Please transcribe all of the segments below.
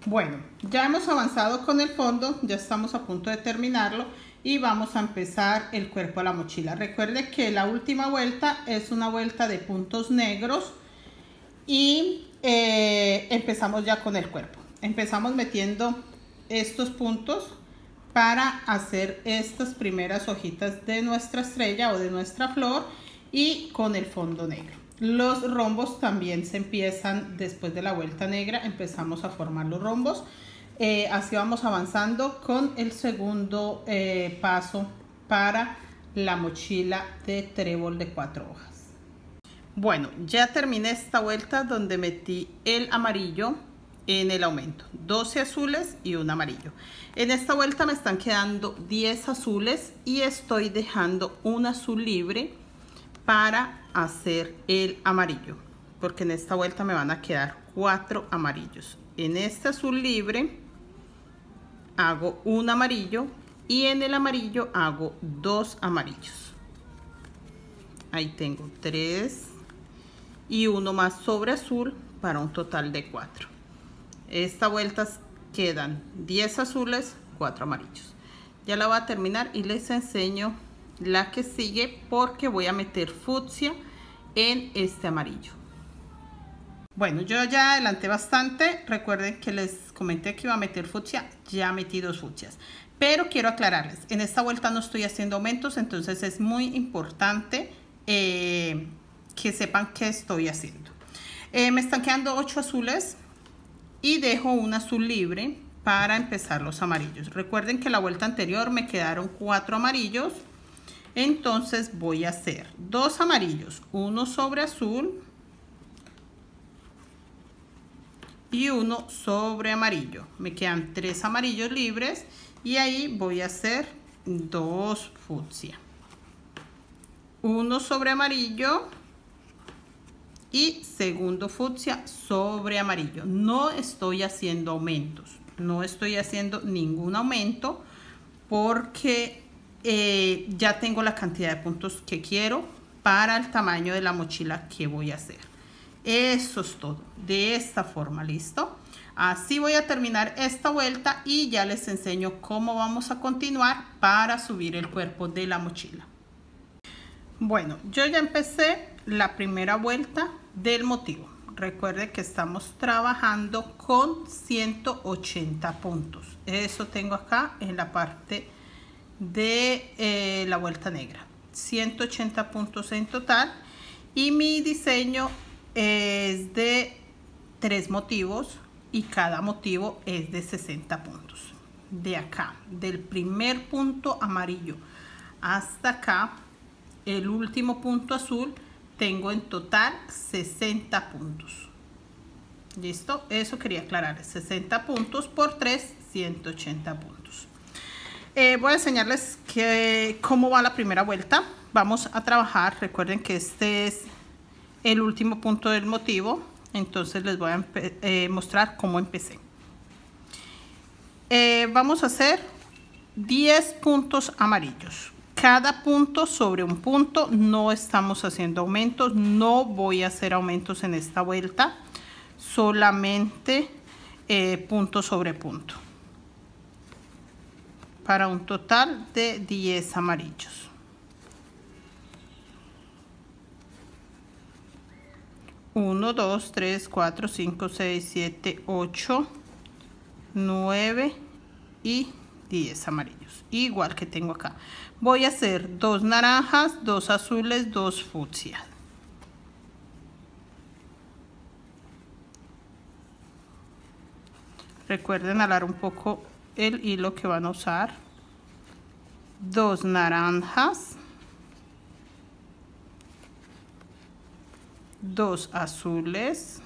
Bueno, ya hemos avanzado con el fondo, ya estamos a punto de terminarlo y vamos a empezar el cuerpo de la mochila. Recuerde que la última vuelta es una vuelta de puntos negros y empezamos ya con el cuerpo. Empezamos metiendo estos puntos para hacer estas primeras hojitas de nuestra estrella o de nuestra flor y con el fondo negro. Los rombos también se empiezan después de la vuelta negra, empezamos a formar los rombos. Así vamos avanzando con el segundo paso para la mochila de trébol de 4 hojas. Bueno, ya terminé esta vuelta donde metí el amarillo en el aumento, 12 azules y un amarillo. En esta vuelta me están quedando 10 azules y estoy dejando un azul libre para hacer el amarillo, porque en esta vuelta me van a quedar 4 amarillos. En este azul libre hago un amarillo y en el amarillo hago 2 amarillos. Ahí tengo 3 y uno más sobre azul para un total de 4. Esta vuelta quedan 10 azules, 4 amarillos. Ya la voy a terminar y les enseño la que sigue porque voy a meter fucsia en este amarillo. Bueno, yo ya adelanté bastante. Recuerden que les comenté que iba a meter fucsia. Ya metí 2 fucsias, pero quiero aclararles, en esta vuelta no estoy haciendo aumentos, entonces es muy importante que sepan qué estoy haciendo. Me están quedando 8 azules y dejo un azul libre para empezar los amarillos. Recuerden que la vuelta anterior me quedaron 4 amarillos, entonces voy a hacer 2 amarillos, uno sobre azul y uno sobre amarillo. Me quedan 3 amarillos libres y ahí voy a hacer 2 fucsia, uno sobre amarillo y segundo fucsia sobre amarillo. No estoy haciendo aumentos, no estoy haciendo ningún aumento porque ya tengo la cantidad de puntos que quiero para el tamaño de la mochila que voy a hacer. Eso es todo, de esta forma, listo. Así voy a terminar esta vuelta y ya les enseño cómo vamos a continuar para subir el cuerpo de la mochila. Bueno, yo ya empecé la primera vuelta del motivo. Recuerde que estamos trabajando con 180 puntos. Eso tengo acá en la parte de la vuelta negra. 180 puntos en total. Y mi diseño es de 3 motivos y cada motivo es de 60 puntos. De acá, del primer punto amarillo hasta acá, el último punto azul, tengo en total 60 puntos. ¿Listo? Eso quería aclarar. 60 puntos por 3, 180 puntos. Voy a enseñarles cómo va la primera vuelta. Vamos a trabajar. Recuerden que este es el último punto del motivo. Entonces les voy a mostrar cómo empecé. Vamos a hacer 10 puntos amarillos. Cada punto sobre un punto, no estamos haciendo aumentos, no voy a hacer aumentos en esta vuelta, solamente punto sobre punto, para un total de 10 amarillos. Uno, 2, 3, 4, 5, 6, 7, 8, 9 y 10 amarillos, igual que tengo acá. Voy a hacer 2 naranjas, 2 azules, 2 fucsias. Recuerden alar un poco el hilo que van a usar. 2 naranjas, 2 azules,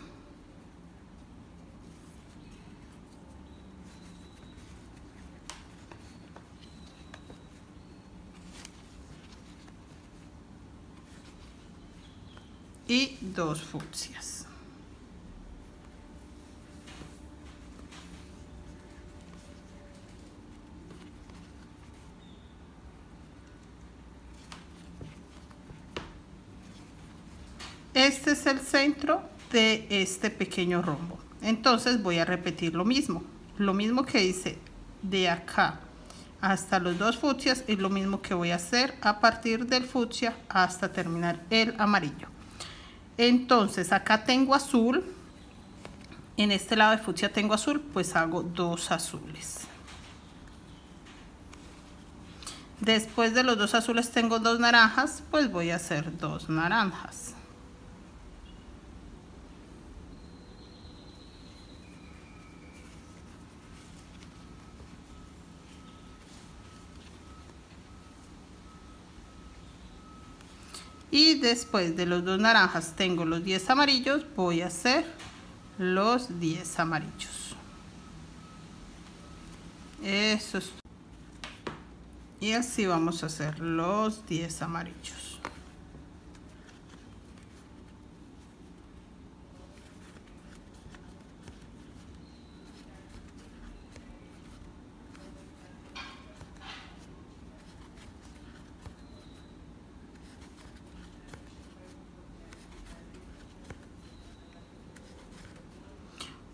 y 2 fucsias. Este es el centro de este pequeño rombo. Entonces voy a repetir lo mismo que hice de acá hasta los dos fucsias, es lo mismo que voy a hacer a partir del fucsia hasta terminar el amarillo. Entonces acá tengo azul, en este lado de fucsia tengo azul, pues hago 2 azules. Después de los 2 azules tengo 2 naranjas, pues voy a hacer 2 naranjas. Y después de los 2 naranjas tengo los 10 amarillos, voy a hacer los 10 amarillos. Eso es. Y así vamos a hacer los 10 amarillos.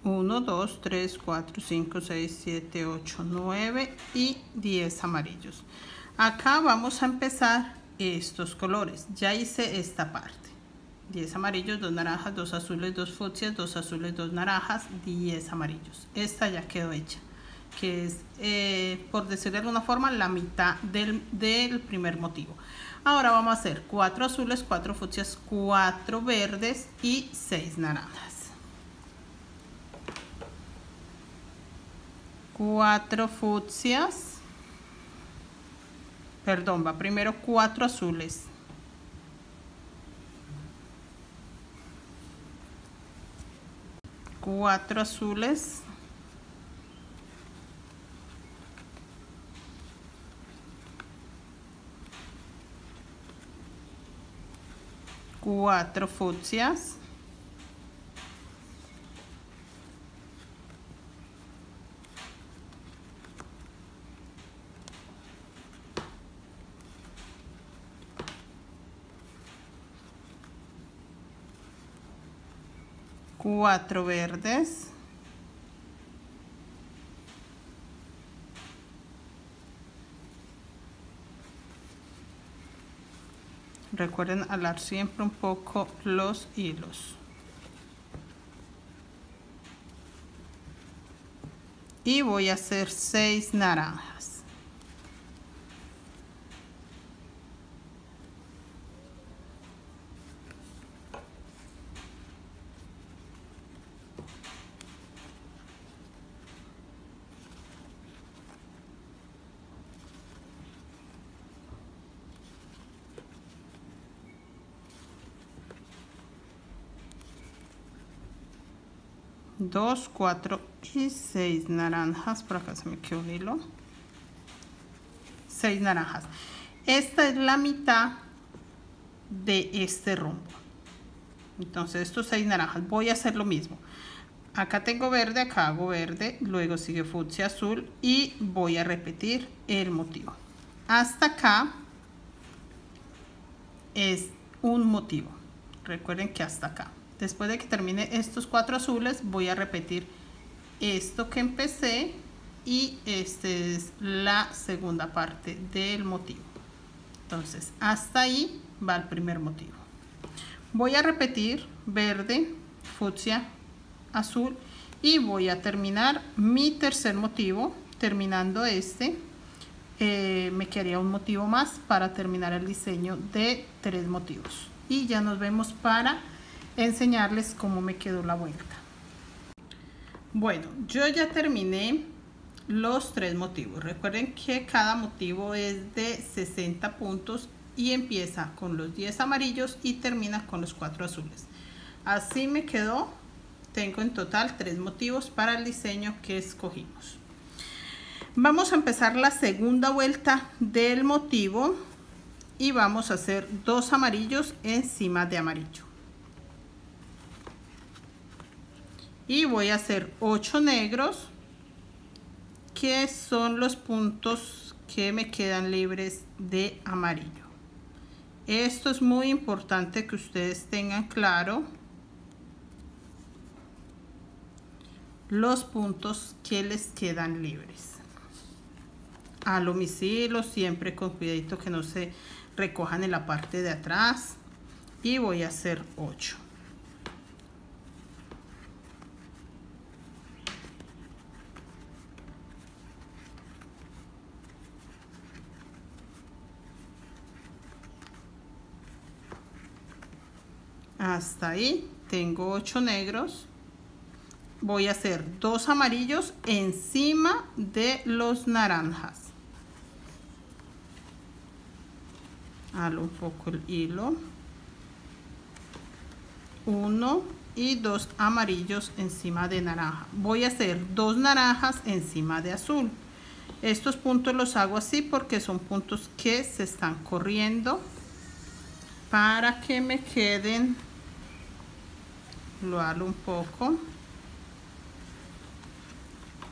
Uno, 2, 3, 4, 5, 6, 7, 8, 9 y 10 amarillos. Acá vamos a empezar estos colores. Ya hice esta parte. 10 amarillos, 2 naranjas, 2 azules, 2 fucsias, 2 azules, 2 naranjas, 10 amarillos. Esta ya quedó hecha, que es, por decir de alguna forma, la mitad del primer motivo. Ahora vamos a hacer 4 azules, 4 fucsias, 4 verdes y 6 naranjas. 4 fucsias, perdón, va primero 4 azules, 4 azules, 4 fucsias, 4 verdes, recuerden alar siempre un poco los hilos, y voy a hacer 6 naranjas. Dos, 4 y 6 naranjas. Por acá se me quedó un hilo. 6 naranjas. Esta es la mitad de este rombo. Entonces estos 6 naranjas voy a hacer lo mismo. Acá tengo verde, acá hago verde, luego sigue fucsia, azul y voy a repetir el motivo. Hasta acá es un motivo. Recuerden que hasta acá. Después de que termine estos 4 azules, voy a repetir esto que empecé y esta es la segunda parte del motivo. Entonces, hasta ahí va el primer motivo. Voy a repetir verde, fucsia, azul y voy a terminar mi tercer motivo. Terminando este, me quedaría un motivo más para terminar el diseño de 3 motivos. Y ya nos vemos para enseñarles cómo me quedó la vuelta. Bueno, yo ya terminé los 3 motivos. Recuerden que cada motivo es de 60 puntos y empieza con los 10 amarillos y termina con los 4 azules. Así me quedó. Tengo en total 3 motivos para el diseño que escogimos. Vamos a empezar la segunda vuelta del motivo y vamos a hacer 2 amarillos encima de amarillo. Y voy a hacer 8 negros, que son los puntos que me quedan libres de amarillo. Esto es muy importante que ustedes tengan claro. los puntos que les quedan libres. Halo mis hilos siempre con cuidadito que no se recojan en la parte de atrás y voy a hacer 8. Hasta ahí tengo 8 negros. Voy a hacer 2 amarillos encima de los naranjas. Halo un poco el hilo. 1 y 2 amarillos encima de naranja. Voy a hacer 2 naranjas encima de azul. Estos puntos los hago así porque son puntos que se están corriendo para que me queden. Lo halo un poco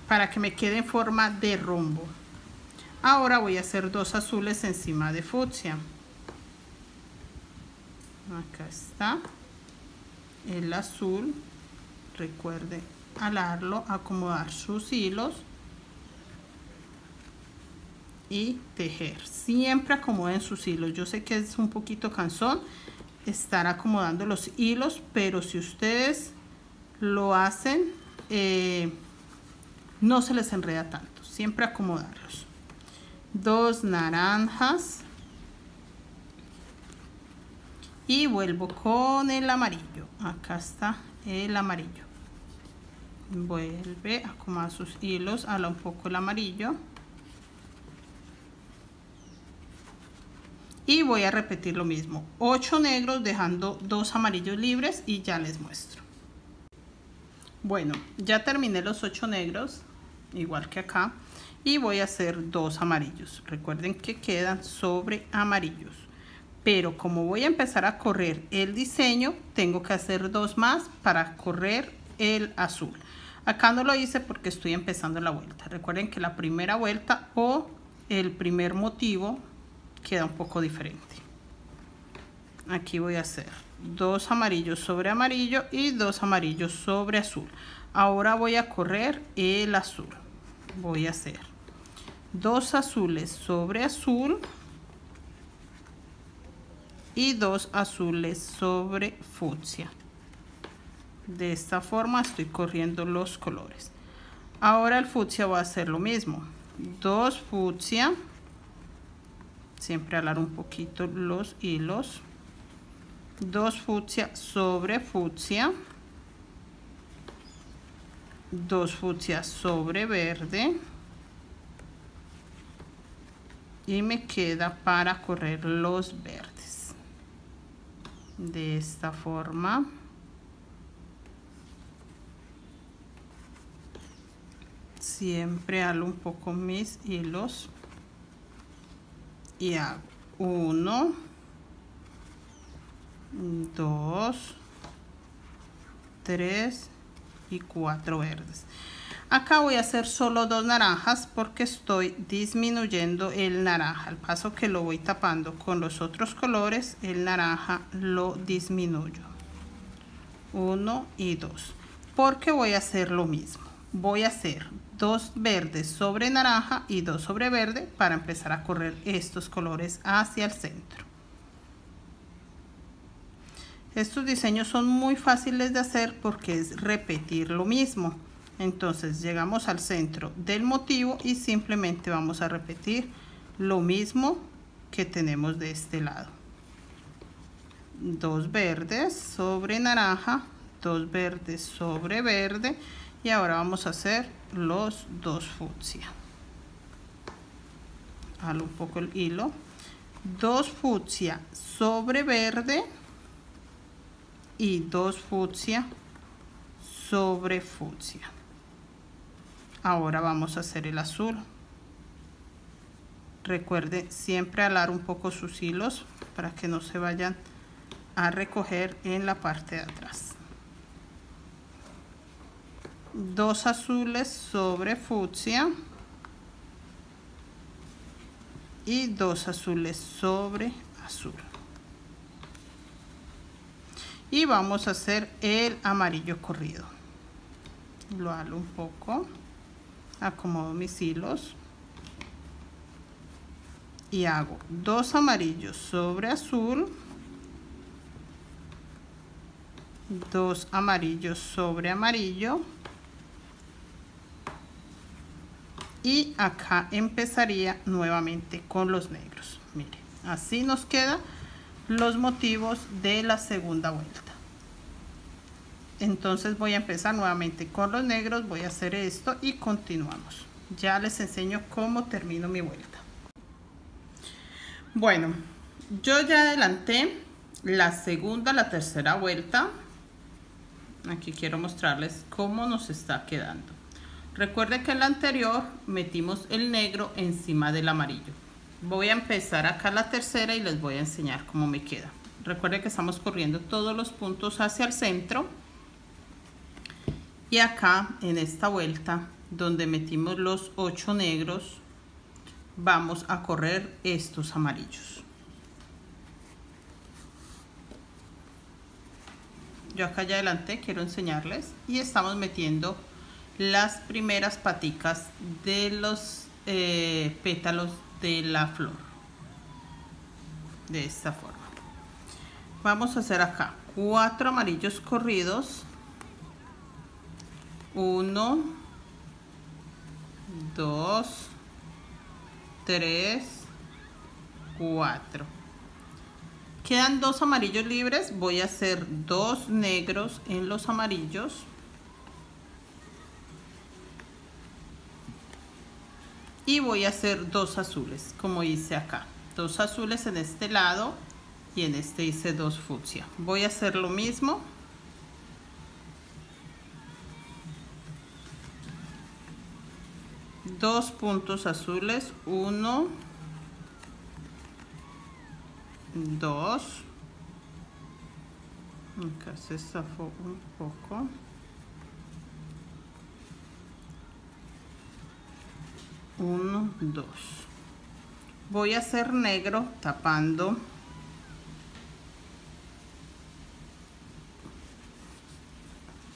para que me quede en forma de rombo. Ahora voy a hacer 2 azules encima de fucsia. Acá está el azul. Recuerde alarlo, acomodar sus hilos y tejer. Siempre acomoden sus hilos. Yo sé que es un poquito cansón estar acomodando los hilos, pero si ustedes lo hacen no se les enreda tanto. Siempre acomodarlos. 2 naranjas y vuelvo con el amarillo. Acá está el amarillo. Vuelve a acomodar sus hilos, hala un poco el amarillo y voy a repetir lo mismo. 8 negros dejando 2 amarillos libres y ya les muestro. Bueno, ya terminé los 8 negros igual que acá y voy a hacer 2 amarillos. Recuerden que quedan sobre amarillos, pero como voy a empezar a correr el diseño tengo que hacer 2 más para correr el azul. Acá no lo hice porque estoy empezando la vuelta. Recuerden que la primera vuelta o el primer motivo queda un poco diferente. Aquí voy a hacer 2 amarillos sobre amarillo y 2 amarillos sobre azul. Ahora voy a correr el azul. Voy a hacer 2 azules sobre azul y 2 azules sobre fucsia. De esta forma estoy corriendo los colores. Ahora el fucsia va a hacer lo mismo. 2 fucsia, siempre alar un poquito los hilos. 2 fucsia sobre fucsia. 2 fucsia sobre verde y me queda para correr los verdes. De esta forma siempre halo un poco mis hilos y hago 1, 2, 3 y 4 verdes. Acá voy a hacer solo 2 naranjas porque estoy disminuyendo el naranja. Al paso que lo voy tapando con los otros colores, el naranja lo disminuyo. 1 y 2. Porque voy a hacer lo mismo. Voy a hacer 2 verdes sobre naranja y 2 sobre verde para empezar a correr estos colores hacia el centro. Estos diseños son muy fáciles de hacer porque es repetir lo mismo. Entonces llegamos al centro del motivo y simplemente vamos a repetir lo mismo que tenemos de este lado. 2 verdes sobre naranja, 2 verdes sobre verde y ahora vamos a hacer los 2 fucsia. Halo un poco el hilo. 2 fucsia sobre verde y 2 fucsia sobre fucsia. Ahora vamos a hacer el azul. Recuerde siempre alar un poco sus hilos para que no se vayan a recoger en la parte de atrás. 2 azules sobre fucsia y 2 azules sobre azul. Y vamos a hacer el amarillo corrido. lo halo un poco, acomodo mis hilos y hago 2 amarillos sobre azul, 2 amarillos sobre amarillo, y acá empezaría nuevamente con los negros. Mire, así nos quedan los motivos de la segunda vuelta. Entonces voy a empezar nuevamente con los negros, voy a hacer esto y continuamos. Ya les enseño cómo termino mi vuelta. Bueno, yo ya adelanté la segunda, la tercera vuelta. Aquí quiero mostrarles cómo nos está quedando. Recuerden que en la anterior metimos el negro encima del amarillo. Voy a empezar acá la tercera y les voy a enseñar cómo me queda. Recuerden que estamos corriendo todos los puntos hacia el centro. Y acá en esta vuelta donde metimos los 8 negros, vamos a correr estos amarillos. Yo acá ya adelanté, quiero enseñarles, y estamos metiendo las primeras paticas de los pétalos de la flor de esta forma. Vamos a hacer acá 4 amarillos corridos, 1, 2, 3, 4. Quedan 2 amarillos libres. Voy a hacer 2 negros en los amarillos y voy a hacer 2 azules, como hice acá. 2 azules en este lado y en este hice 2 fucsia. Voy a hacer lo mismo. Dos puntos azules, 1, 2. Acá se zafó un poco. 1, 2. Voy a hacer negro tapando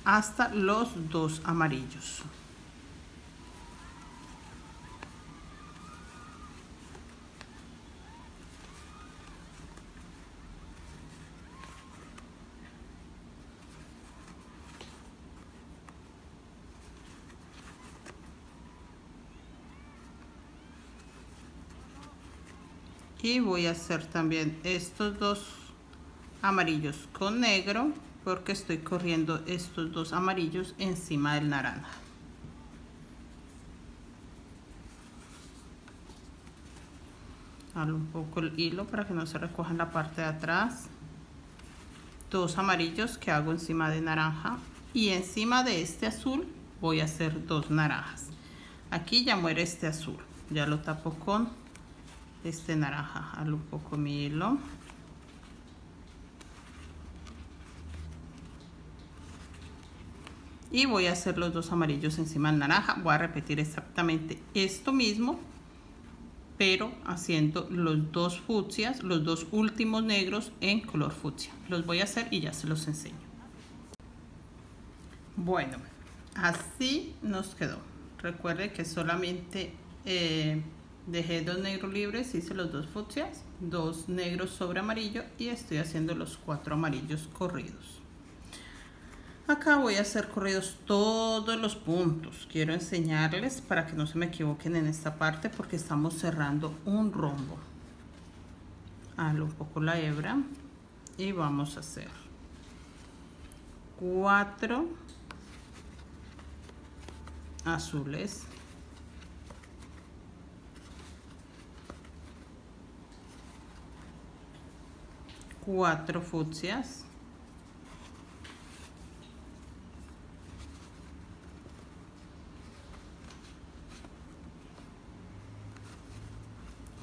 hasta los 2 amarillos. Y voy a hacer también estos 2 amarillos con negro, porque estoy corriendo estos 2 amarillos encima del naranja. Halo un poco el hilo para que no se recoja en la parte de atrás. 2 amarillos que hago encima de naranja, y encima de este azul voy a hacer 2 naranjas. Aquí ya muere este azul, ya lo tapo con este naranja. Halo un poco mi hilo. Y voy a hacer los 2 amarillos encima del naranja. Voy a repetir exactamente esto mismo, pero haciendo los 2 fucsias, los 2 últimos negros en color fucsia. Los voy a hacer y ya se los enseño. Bueno, así nos quedó. Recuerde que solamente dejé 2 negros libres, hice los 2 fucsias, 2 negros sobre amarillo, y estoy haciendo los 4 amarillos corridos. Acá voy a hacer corridos todos los puntos. Quiero enseñarles para que no se me equivoquen en esta parte, porque estamos cerrando un rombo. Halo un poco la hebra y vamos a hacer 4 azules, 4 fucsias,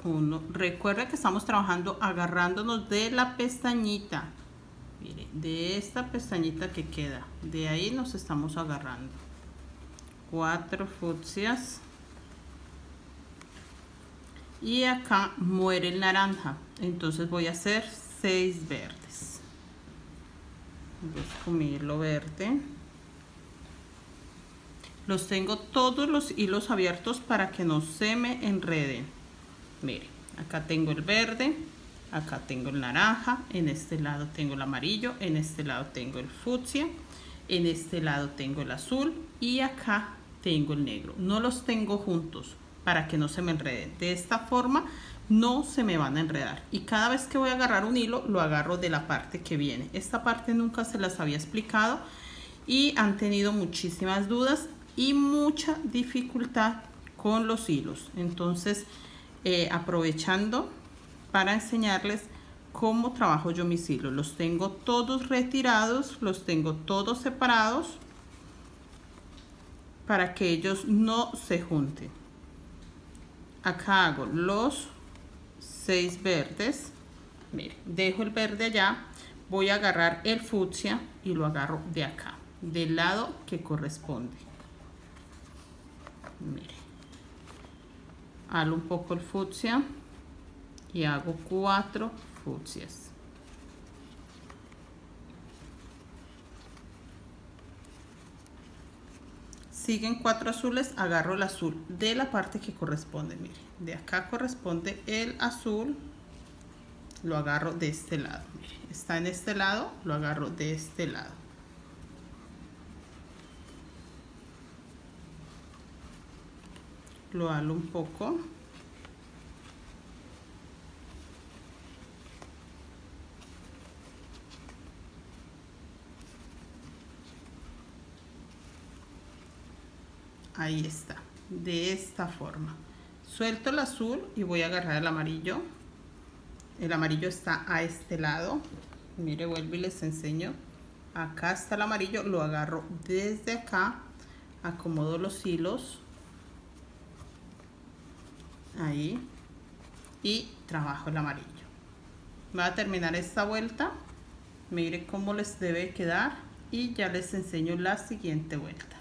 1. Recuerda que estamos trabajando agarrándonos de la pestañita. Mire, de esta pestañita que queda, de ahí nos estamos agarrando. 4 fucsias. Y acá muere el naranja, entonces voy a hacer 6 verdes. Busco mi hilo verde. Los tengo todos los hilos abiertos para que no se me enreden. Miren, acá tengo el verde, acá tengo el naranja, en este lado tengo el amarillo, en este lado tengo el fucsia, en este lado tengo el azul y acá tengo el negro. No los tengo juntos para que no se me enreden. De esta forma no se me van a enredar. Y cada vez que voy a agarrar un hilo, lo agarro de la parte que viene. Esta parte nunca se las había explicado y han tenido muchísimas dudas y mucha dificultad con los hilos. Entonces, aprovechando para enseñarles cómo trabajo yo mis hilos. Los tengo todos retirados, los tengo todos separados para que ellos no se junten. Acá hago los 6 verdes. Miren, dejo el verde allá, voy a agarrar el fucsia y lo agarro de acá, del lado que corresponde. Miren, halo un poco el fucsia y hago 4 fucsias. Siguen 4 azules, agarro el azul de la parte que corresponde. Miren, de acá corresponde el azul, lo agarro de este lado. Miren, está en este lado, lo agarro de este lado. Lo halo un poco. Ahí está, de esta forma. Suelto el azul y voy a agarrar el amarillo. El amarillo está a este lado. Mire, vuelvo y les enseño. Acá está el amarillo, lo agarro desde acá, acomodo los hilos. Ahí. Y trabajo el amarillo. Voy a terminar esta vuelta. Mire cómo les debe quedar y ya les enseño la siguiente vuelta.